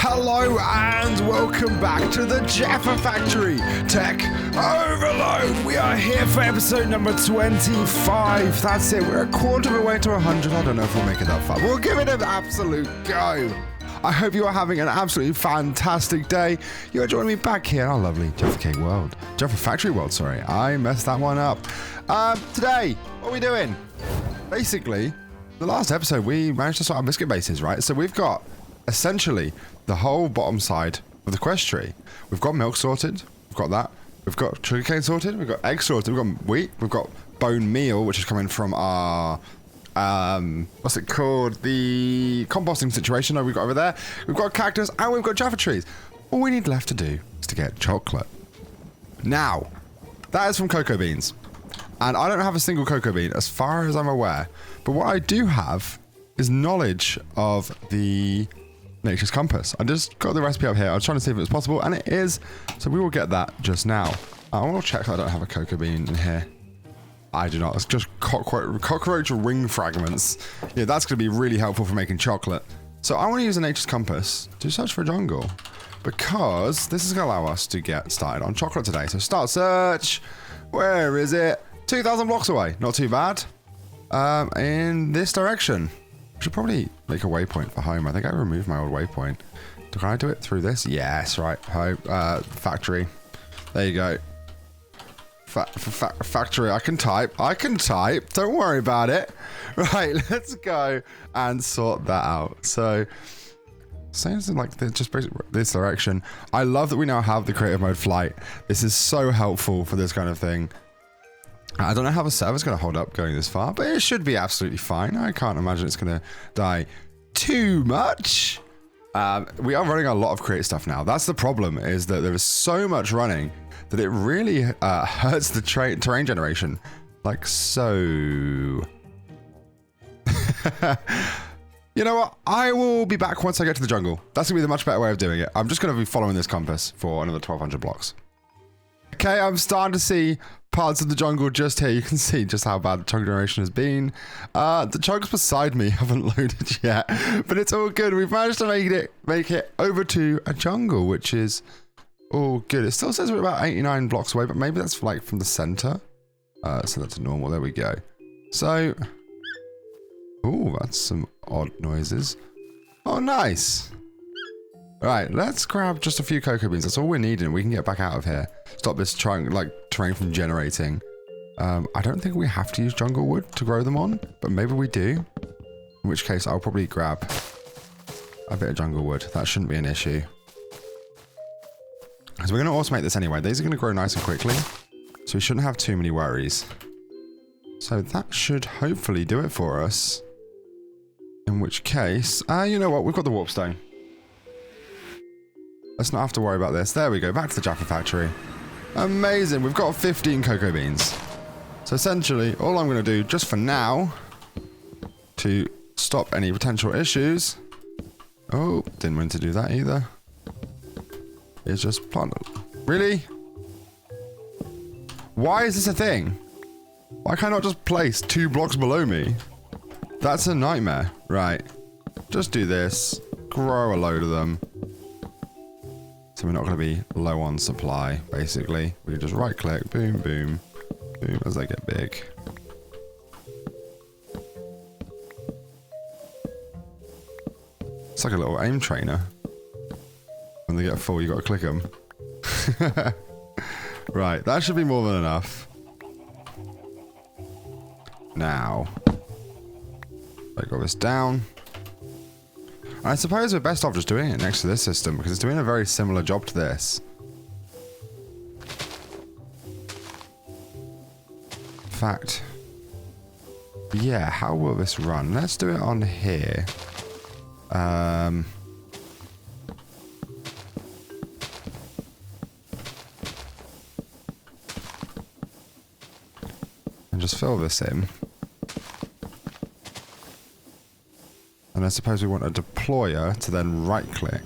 Hello and welcome back to the Jaffa Factory Tech Overload. We are here for episode number 25. That's it. We're a quarter of the way to 100. I don't know if we'll make it that far. We'll give it an absolute go. I hope you are having an absolutely fantastic day. You are joining me back here in our lovely Jaffa Factory World. Sorry, I messed that one up. Today, what are we doing? Basically, the last episode we managed to sort our biscuit bases, right? So we've got essentially the whole bottom side of the quest tree. We've got milk sorted. We've got that. We've got sugarcane sorted. We've got eggs sorted. We've got wheat. We've got bone meal, which is coming from our what's it called? The composting situation we've got over there. We've got cactus and we've got Jaffa trees. All we need left to do is to get chocolate. Now, that is from cocoa beans. And I don't have a single cocoa bean as far as I'm aware. But what I do have is knowledge of the nature's compass. I just got the recipe up here. I was trying to see if it was possible, and it is. So we will get that just now. I want to check that I don't have a cocoa bean in here. I do not. It's just cockroach ring fragments. Yeah, that's going to be really helpful for making chocolate. So I want to use a nature's compass to search for a jungle, because this is going to allow us to get started on chocolate today. So start search. Where is it? 2,000 blocks away. Not too bad. In this direction. I should probably make a waypoint for home. I think I removed my old waypoint. Can I do it through this? Yes, right. Home, factory. There you go. Factory. I can type. Don't worry about it. Right, let's go and sort that out. So, something like this, just basically this direction. I love that we now have the creative mode flight. This is so helpful for this kind of thing. I don't know how the server's going to hold up going this far, but it should be absolutely fine. I can't imagine it's going to die too much. We are running a lot of create stuff now. That's the problem, is that there is so much running that it really hurts the terrain generation. Like so. You know what? I will be back once I get to the jungle. That's going to be the much better way of doing it. I'm just going to be following this compass for another 1,200 blocks. Okay, I'm starting to see parts of the jungle just here. You can see just how bad the chunk generation has been. The chunks beside me haven't loaded yet, but it's all good. We've managed to make it over to a jungle, which is all good. It still says we're about 89 blocks away, but maybe that's like from the center. So that's normal. There we go. So, oh, that's some odd noises. Oh, nice. All right, let's grab just a few cocoa beans. That's all we're needing. We can get back out of here. Stop this terrain from generating. I don't think we have to use jungle wood to grow them on, but maybe we do. In which case, I'll probably grab a bit of jungle wood. That shouldn't be an issue. Because we're going to automate this anyway. These are going to grow nice and quickly, so we shouldn't have too many worries. So that should hopefully do it for us. In which case, you know what? We've got the warp stone. Let's not have to worry about this. There we go. Back to the Jaffa Factory. Amazing. We've got 15 cocoa beans. So essentially, all I'm going to do, just for now, to stop any potential issues. Oh, didn't mean to do that either. Is just plant. Really? Why is this a thing? Why can't I not just place 2 blocks below me? That's a nightmare. Right. Just do this. Grow a load of them. So we're not going to be low on supply, basically. We can just right click, boom, boom, boom, as they get big. It's like a little aim trainer. When they get full, you got to click them. Right, that should be more than enough. Now, I got this down. I suppose we're best off just doing it next to this system, because it's doing a very similar job to this. In fact, yeah, how will this run? Let's do it on here. And just fill this in. And I suppose we want a deployer to then right-click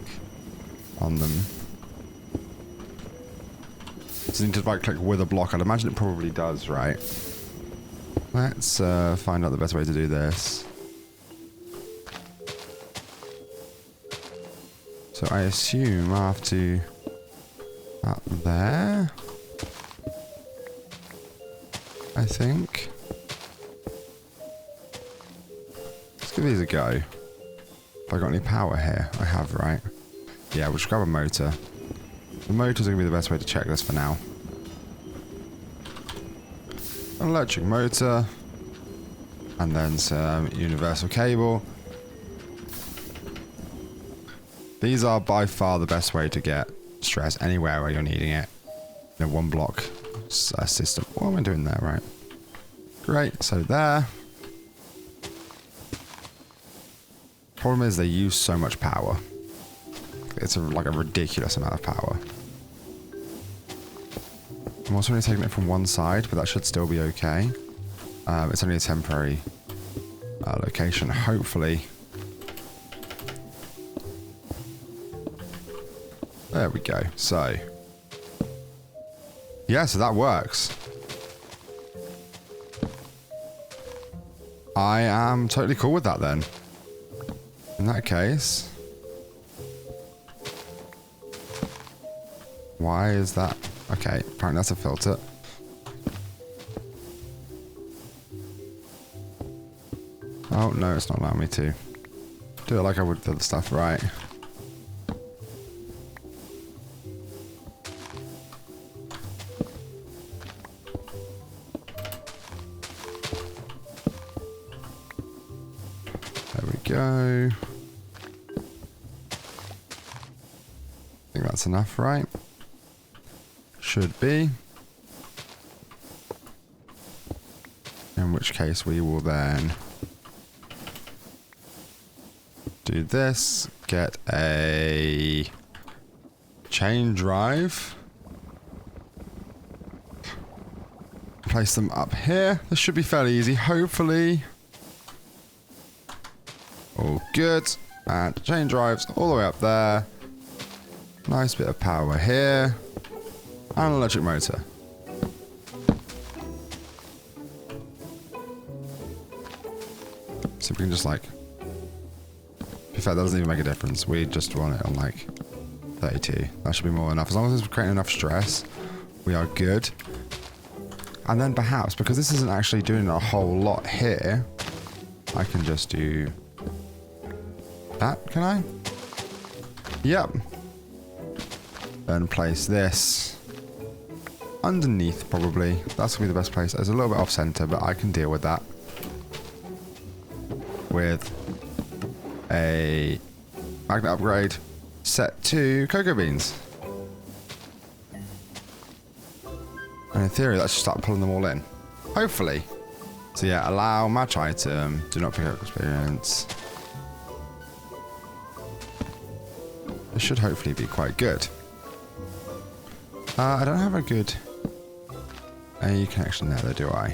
on them. So you need to right-click with a block. I'd imagine it probably does, right? Let's find out the best way to do this. So I assume I have to... Up there? I think. Let's give these a go. Have I got any power here? I have, right? Yeah, we'll just grab a motor. The motor's going to be the best way to check this for now. An electric motor. And then some universal cable. These are by far the best way to get stress anywhere where you're needing it. In a one block system. What am I doing there, right? Great, so there. Problem is they use so much power. It's like a ridiculous amount of power. I'm also only taking it from one side, but that should still be okay. It's only a temporary location, hopefully. There we go. So, yeah, so that works. I am totally cool with that then. In that case, why is that? Okay, apparently that's a filter. Oh, no, it's not allowing me to do it like I would with the other stuff, right? There we go. I think that's enough, right? Should be. In which case we will then do this, get a chain drive, place them up here. This should be fairly easy, hopefully. All good. And chain drives all the way up there. Nice bit of power here. And an electric motor. So we can just like... In fact, that doesn't even make a difference. We just want it on like 32. That should be more than enough. As long as it's creating enough stress, we are good. And then perhaps, because this isn't actually doing a whole lot here, I can just do that, can I? Yep. Then place this underneath, probably. That's going to be the best place. It's a little bit off center, but I can deal with that. With a magnet upgrade set to cocoa beans. And in theory, that should start pulling them all in. Hopefully. So yeah, allow match item. Do not pick up experience. This should hopefully be quite good. I don't have a good A connection there, though, do I?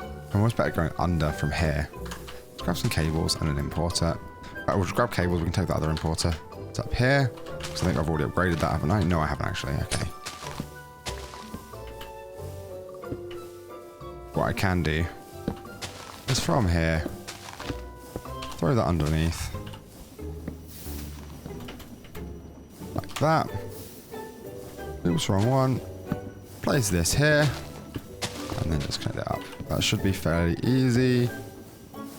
I'm almost better going under from here. Let's grab some cables and an importer. Right, we'll just grab cables, we can take that other importer. It's up here. Because I think I've already upgraded that, haven't I? No, I haven't actually. Okay. What I can do is from here, throw that underneath. Like that. Oops, wrong one. Place this here. And then just connect it up. That should be fairly easy.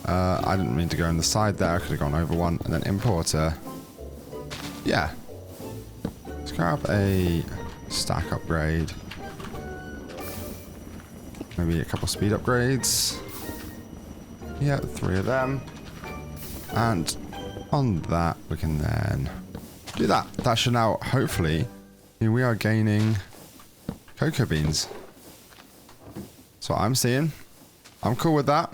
I didn't mean to go on the side there. I could have gone over one. And then importer. Yeah. Let's grab a stack upgrade. Maybe a couple speed upgrades. Yeah, 3 of them. And on that, we can then do that. That should now, hopefully, we are gaining cocoa beans. That's what I'm seeing. I'm cool with that.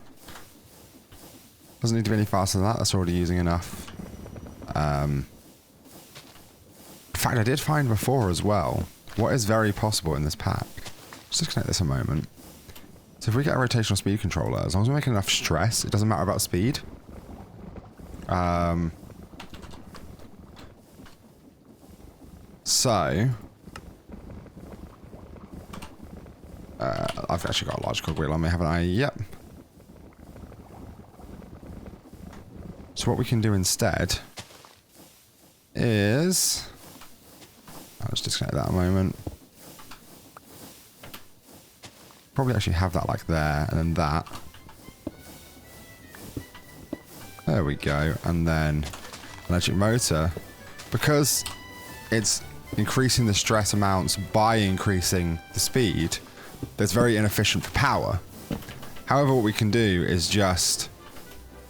Doesn't need to be any faster than that. That's already using enough. In fact, I did find before as well what is very possible in this pack. Let's disconnect this a moment. So if we get a rotational speed controller, as long as we're making enough stress, it doesn't matter about speed. So I've actually got a large cogwheel on me, haven't I? Yep. So what we can do instead is... I'll just disconnect that a moment. Probably actually have that like there, and then that. There we go. And then electric motor. Because it's increasing the stress amounts by increasing the speed, that's very inefficient for power. However, what we can do is just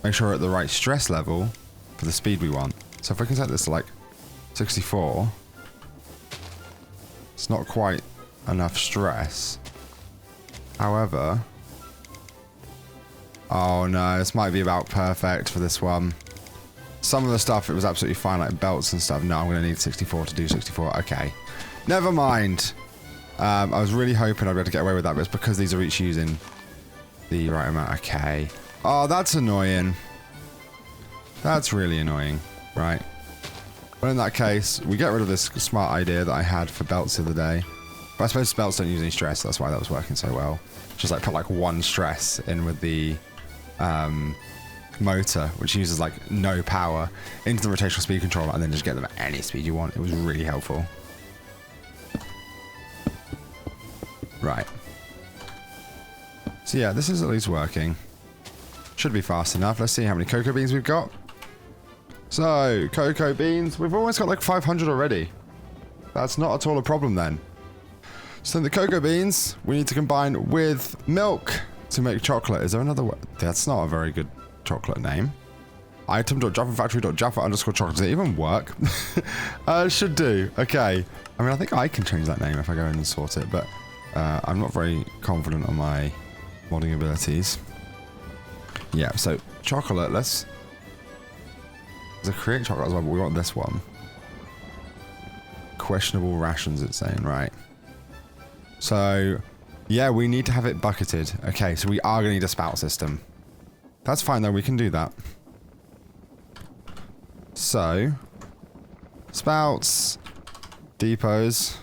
make sure we're at the right stress level for the speed we want. So if I can set this to like 64, it's not quite enough stress. However, oh no, this might be about perfect for this one. Some of the stuff, it was absolutely fine, like belts and stuff. No, I'm going to need 64 to do 64. Okay. Never mind. I was really hoping I'd be able to get away with that, but it's because these are each using the right amount. Okay. Oh, that's annoying. That's really annoying. Right. Well, in that case, we get rid of this smart idea that I had for belts the other day. But I suppose belts don't use any stress. That's why that was working so well. Just like put like one stress in with the motor, which uses like no power, into the rotational speed controller, and then just get them at any speed you want. It was really helpful. Right. So yeah, this is at least working. Should be fast enough. Let's see how many cocoa beans we've got. So, cocoa beans. We've almost got like 500 already. That's not at all a problem then. So the cocoa beans, we need to combine with milk to make chocolate. Is there another way? That's not a very good chocolate name. Item.jaffafactory.jaffa_chocolate. Does it even work? Should do. Okay. I mean, I think I can change that name if I go in and sort it, but I'm not very confident on my modding abilities. Yeah, so chocolate, let's create chocolate as well, but we want this one. Questionable rations, it's saying, right. So, yeah, we need to have it bucketed. Okay, so we are going to need a spout system. That's fine, though. We can do that. So, spouts, depots.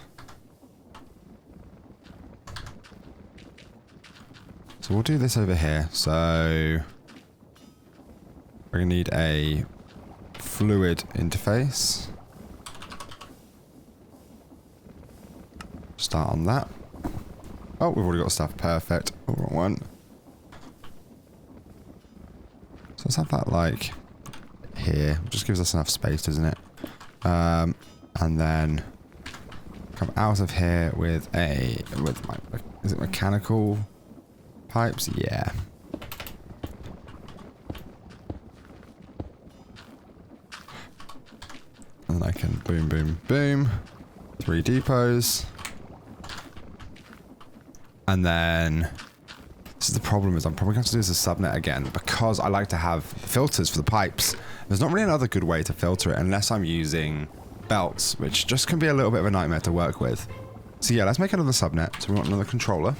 So we'll do this over here. So, we're going to need a fluid interface. Start on that. Oh, we've already got stuff. Perfect. Oh, wrong one. So let's have that like here. Just gives us enough space, doesn't it? And then come out of here with my, is it mechanical pipes? Yeah. And then I can boom, boom, boom. 3 depots. And then, this is the problem, is I'm probably going to have to do this as a subnet again, because I like to have filters for the pipes. There's not really another good way to filter it unless I'm using belts, which just can be a little bit of a nightmare to work with. So yeah, let's make another subnet. So we want another controller.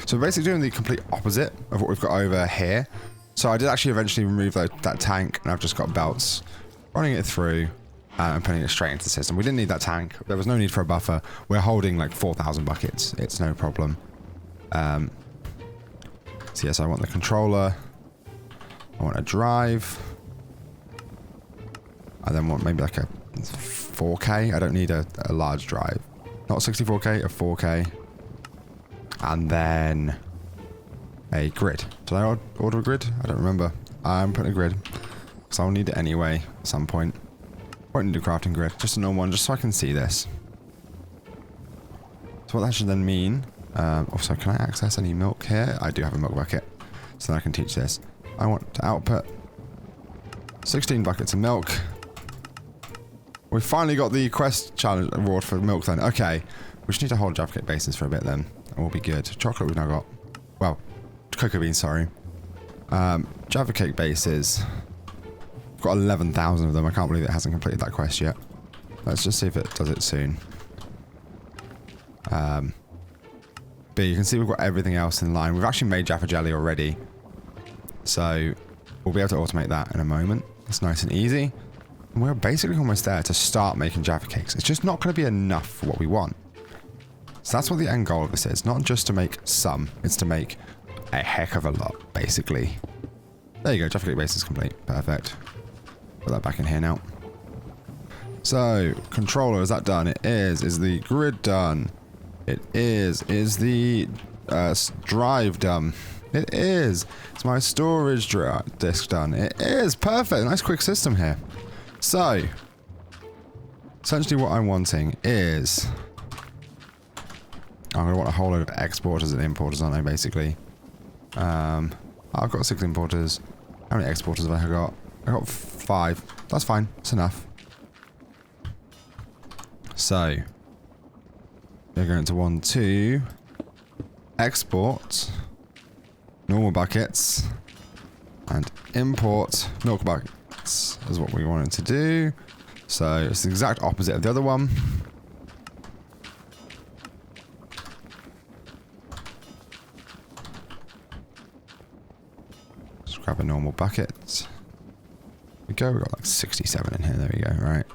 So we're basically doing the complete opposite of what we've got over here. So I did actually eventually remove that tank, and I've just got belts running it through. And putting it straight into the system. We didn't need that tank. There was no need for a buffer. We're holding like 4,000 buckets. It's no problem. So yes, I want the controller. I want a drive. I then want maybe like a 4K. I don't need a large drive. Not 64K, a 4K. And then a grid. Did I order a grid? I don't remember. I'm putting a grid. Because I'll need it anyway at some point. Won't need a crafting grid, just a normal one, just so I can see this. So what that should then mean, also, can I access any milk here? I do have a milk bucket, so then I can teach this. I want to output 16 buckets of milk. We finally got the quest challenge award for milk then. Okay, we just need to hold Jaffa cake bases for a bit then, and we'll be good. Chocolate we've now got, well, cocoa beans, sorry. Jaffa cake bases. Got 11,000 of them. I can't believe it hasn't completed that quest yet. Let's just see if it does it soon. But you can see we've got everything else in line. We've actually made Jaffa jelly already. So we'll be able to automate that in a moment. It's nice and easy. And we're basically almost there to start making Jaffa cakes. It's just not going to be enough for what we want. So that's what the end goal of this is. Not just to make some. It's to make a heck of a lot, basically. There you go. Jaffa cake base is complete. Perfect. Put that back in here now. So, controller, is that done? It is. Is the grid done? It is. Is the drive done? It is. Is my storage disk done? It is. Perfect. Nice quick system here. So, essentially what I'm wanting is... I'm going to want a whole load of exporters and importers, aren't I, basically? I've got 6 importers. How many exporters have I got? I got 5. That's fine. That's enough. So, we're going to want to export normal buckets and import milk buckets is what we wanted to do. So, it's the exact opposite of the other one. Just grab a normal bucket. There we go, we've got like 67 in here, there we go, right.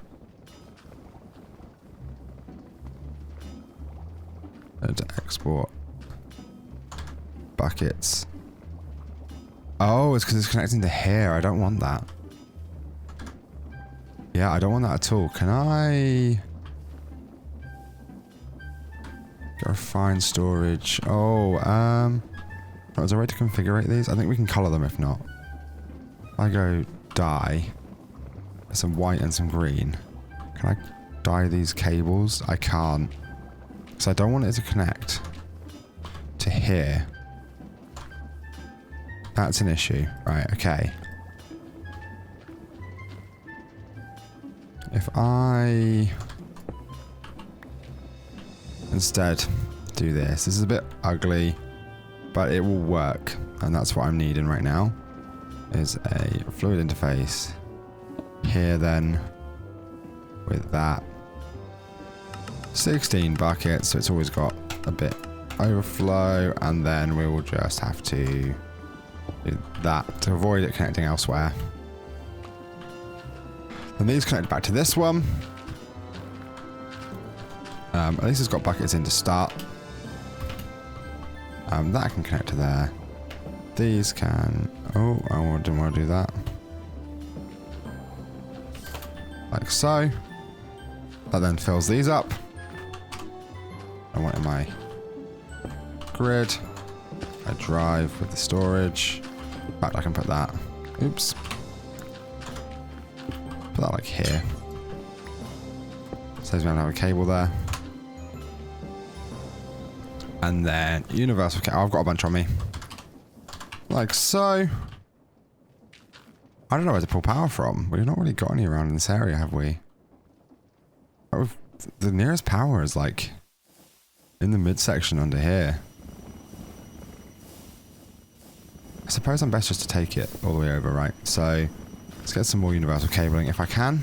To export buckets. Oh, it's because it's connecting to here. I don't want that. Yeah, I don't want that at all. Can I go refine storage? Oh, is there a way to configure these? I think we can color them if not. If I go dye some white and some green. Can I dye these cables? I can't. So I don't want it to connect to here. That's an issue. Right, okay. If I instead do this. This is a bit ugly, but it will work. And that's what I'm needing right now. Is a fluid interface here then with that. 16 buckets, so it's always got a bit overflow, and then we will just have to do that to avoid it connecting elsewhere. And these connect back to this one. At least it's got buckets in to start. That can connect to there. These can... Oh, I didn't want to do that. Like so. That then fills these up. I want in my grid. I drive with the storage. In fact, I can put that. Oops. Put that like here. Saves me having to have a cable there. And then universal cable. Oh, I've got a bunch on me. Like so. I don't know where to pull power from. We've not really got any around in this area, have we? Oh, the nearest power is like in the midsection under here. I suppose I'm best just to take it all the way over, right? So let's get some more universal cabling if I can.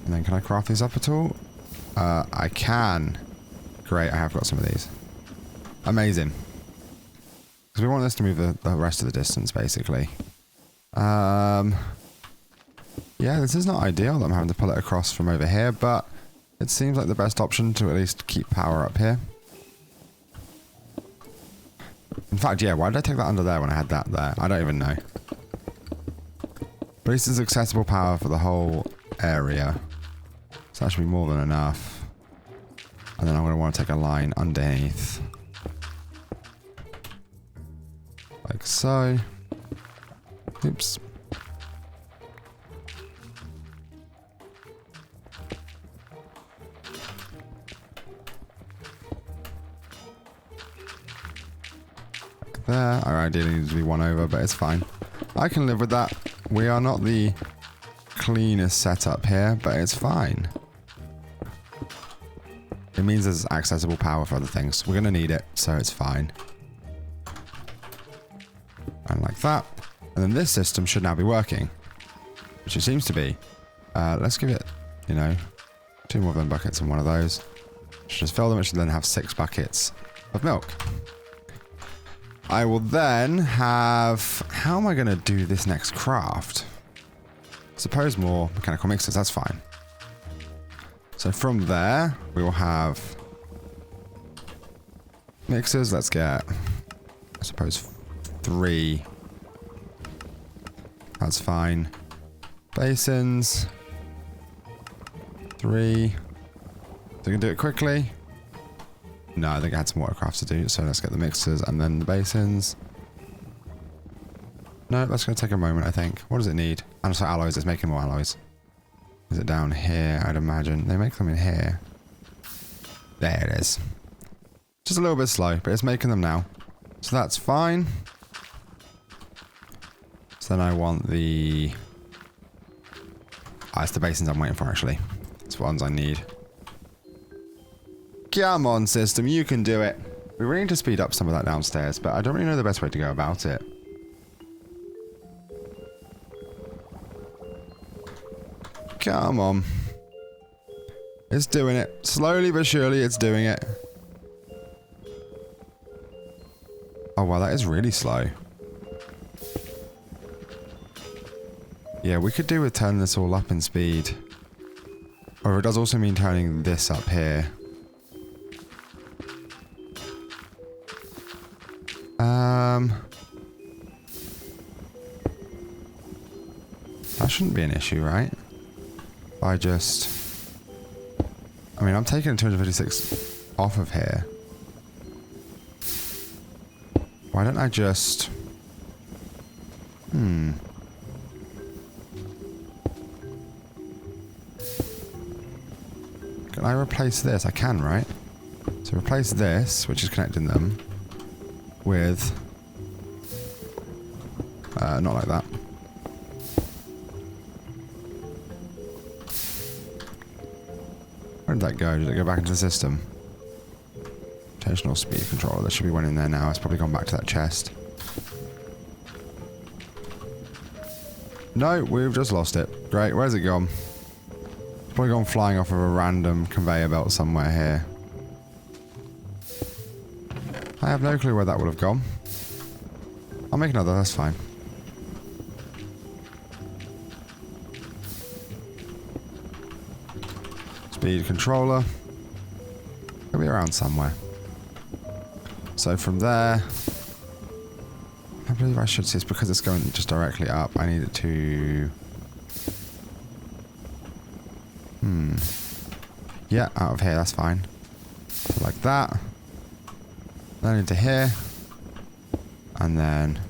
And then can I craft these up at all? I can. Great, I have got some of these. Amazing. Because we want this to move the rest of the distance, basically. Yeah, this is not ideal that I'm having to pull it across from over here, but it seems like the best option to at least keep power up here. In fact, yeah, why did I take that under there when I had that there? I don't even know. But at least it's accessible power for the whole area. So that should be more than enough. And then I'm going to want to take a line underneath. Like so. Oops. Like there. I ideally need to be one over, but it's fine. I can live with that. We are not the cleanest setup here, but it's fine. It means there's accessible power for other things. We're going to need it, so it's fine. And like that. And then this system should now be working. Which it seems to be. Let's give it, you know, 2 more of them buckets and one of those. Should just fill them. It should then have 6 buckets of milk. I will then have... How am I going to do this next craft? Suppose more mechanical mixers. That's fine. So from there, we will have mixers. Let's get, I suppose, 3. That's fine. Basins. 3. So we can do it quickly. No, I think I had some watercraft to do, so let's get the mixers and then the basins. No, that's going to take a moment, I think. What does it need? And so alloys, it's making more alloys. Is it down here, I'd imagine? They make them in here. There it is. Just a little bit slow, but it's making them now. So that's fine. So then I want the... Ah, it's the basins I'm waiting for, actually. It's the ones I need. Come on, system, you can do it. We really need to speed up some of that downstairs, but I don't really know the best way to go about it. Come on. It's doing it. Slowly but surely, it's doing it. Oh, wow, that is really slow. Yeah, we could do with turning this all up in speed. Or it does also mean turning this up here. That shouldn't be an issue, right? I just... I mean, I'm taking 256 off of here. Why don't I just... Can I replace this? I can, right? So replace this, which is connecting them, with... not like that. Where did that go? Did it go back into the system? Rotational speed controller. There should be one in there now. It's probably gone back to that chest. No, we've just lost it. Great. Where's it gone? It's probably gone flying off of a random conveyor belt somewhere here. I have no clue where that would have gone. I'll make another. That's fine. Speed controller. It'll be around somewhere. So from there, I believe I should see it's because it's going just directly up. I need it to... Yeah, out of here, that's fine. So like that. Then into here. And then...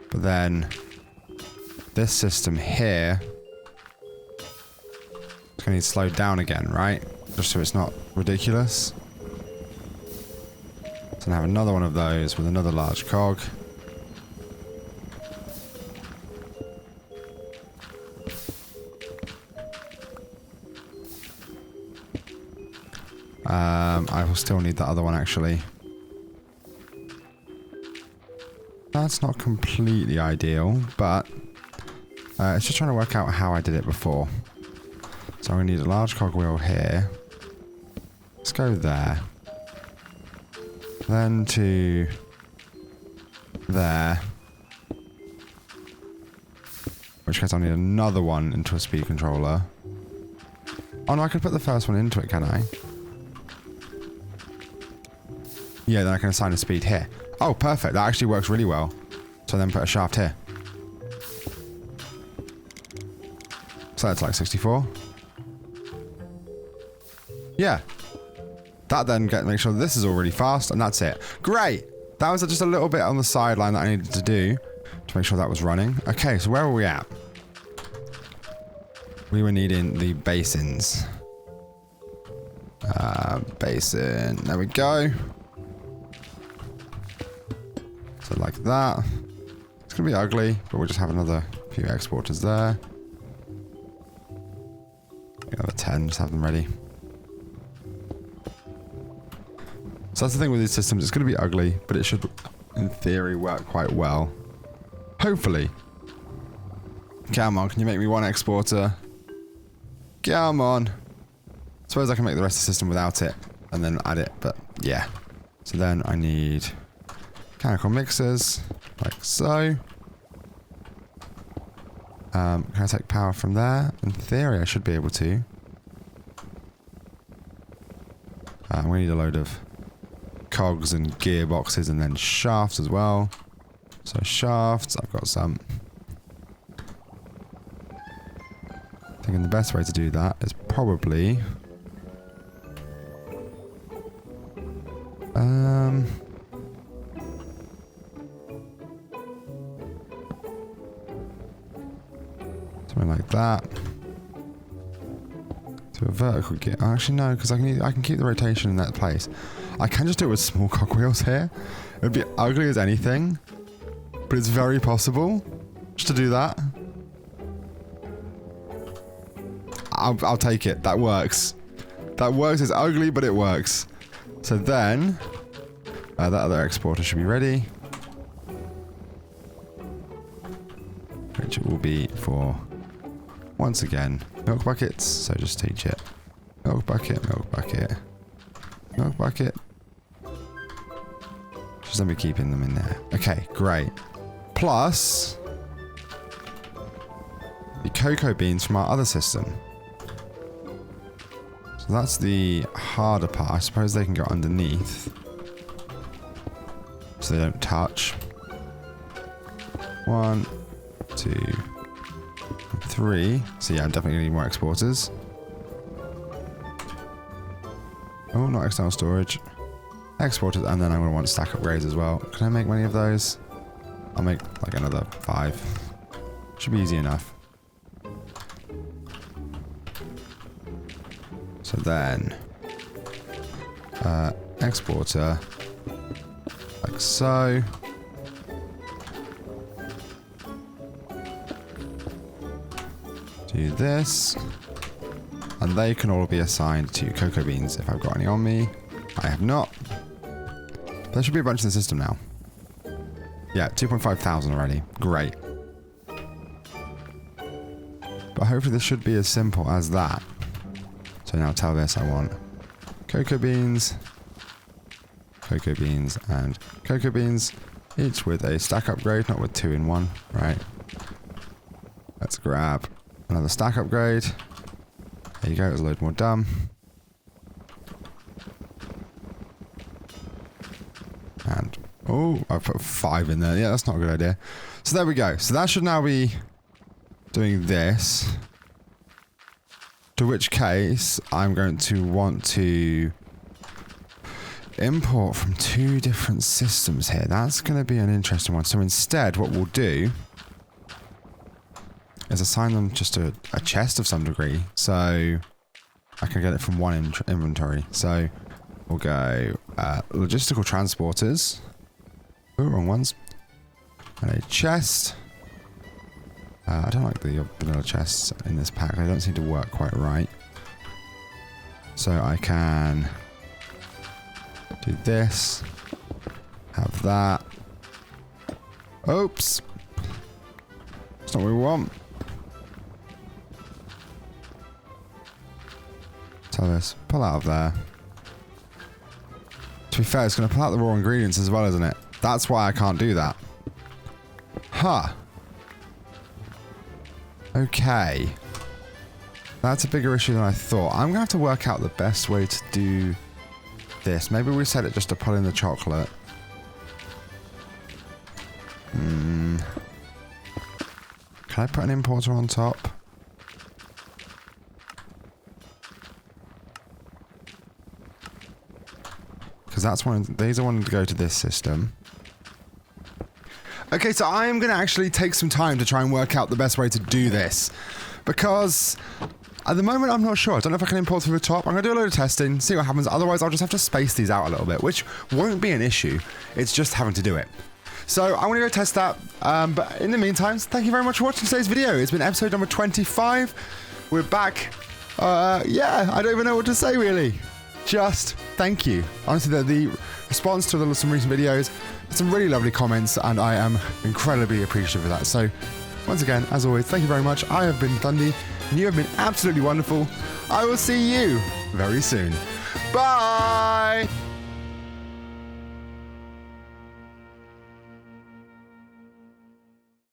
But then... This system here... It's going to need slowed down again, right? Just so it's not ridiculous. So I have another one of those with another large cog. I will still need the other one actually. That's not completely ideal, but it's just trying to work out how I did it before. So I'm going to need a large cogwheel here. Let's go there. Then to there. In which case I'll need another one into a speed controller. Oh no, I could put the first one into it, can I? Yeah, then I can assign a speed here. Oh, perfect. That actually works really well. So then put a shaft here. So that's like 64. Yeah. That then make sure this is all really fast, and that's it. Great! That was just a little bit on the sideline that I needed to do to make sure that was running. Okay, so where were we at? We were needing the basins. Basin. There we go. So like that. It's going to be ugly, but we'll just have another few exporters there. Another 10, just have them ready. So that's the thing with these systems, it's going to be ugly, but it should, in theory, work quite well. Hopefully. Come on, can you make me one exporter? Come on. Suppose I can make the rest of the system without it, and then add it, but yeah. So then I need mechanical mixers, like so. Can I take power from there? In theory, I should be able to. We need a load of cogs and gearboxes and then shafts as well. So shafts, I've got some. Thinking the best way to do that is probably something like that. To a vertical gear. Actually, no, because I can keep the rotation in that place. I can just do it with small cogwheels here. It would be ugly as anything, but it's very possible just to do that. I'll take it. That works. That works. It's ugly, but it works. So then, that other exporter should be ready. Which it will be for, once again, milk buckets. So just teach it. Milk bucket, milk bucket, milk bucket. Just let me keeping them in there. Okay, great. Plus, the cocoa beans from our other system. So that's the harder part. I suppose they can go underneath, so they don't touch. 1, 2, 3. So yeah, I'm definitely gonna need more exporters. Oh, not external storage. Exporters, and then I'm gonna want stack upgrades as well. Can I make many of those? I'll make like another 5. Should be easy enough. So then, exporter, like so. Do this. And they can all be assigned to cocoa beans if I've got any on me. I have not. But there should be a bunch in the system now. Yeah, 2,500 already. Great. But hopefully this should be as simple as that. So now tell this I want cocoa beans, and cocoa beans, each with a stack upgrade, not with 2 in 1, right? Let's grab another stack upgrade. There you go, there's a load more done. And, oh, I put 5 in there. Yeah, that's not a good idea. So there we go. So that should now be doing this. To which case, I'm going to want to import from 2 different systems here. That's going to be an interesting one. So instead, what we'll do is assign them just to a chest of some degree. So I can get it from one inventory. So we'll go logistical transporters. Oh, wrong ones. And a chest. I don't like the vanilla chests in this pack. They don't seem to work quite right. So I can do this. Have that. Oops. That's not what we want. Tell this. Pull out of there. To be fair, it's going to pull out the raw ingredients as well, isn't it? That's why I can't do that. Huh. Okay. That's a bigger issue than I thought. I'm going to have to work out the best way to do this. Maybe we set it just to pull in the chocolate. Can I put an importer on top? Because that's one. These are wanting to go to this system. Okay, so I am going to actually take some time to try and work out the best way to do this. Because at the moment, I'm not sure. I don't know if I can import through the top. I'm going to do a load of testing, see what happens. Otherwise, I'll just have to space these out a little bit, which won't be an issue. It's just having to do it. So I'm going to go test that. But in the meantime, thank you very much for watching today's video. It's been episode number 25. We're back. Yeah, I don't even know what to say, really. Just thank you. Honestly, the response to some recent videos, some really lovely comments, and I am incredibly appreciative of that. So, once again, as always, thank you very much. I have been Thundie, and you have been absolutely wonderful. I will see you very soon. Bye!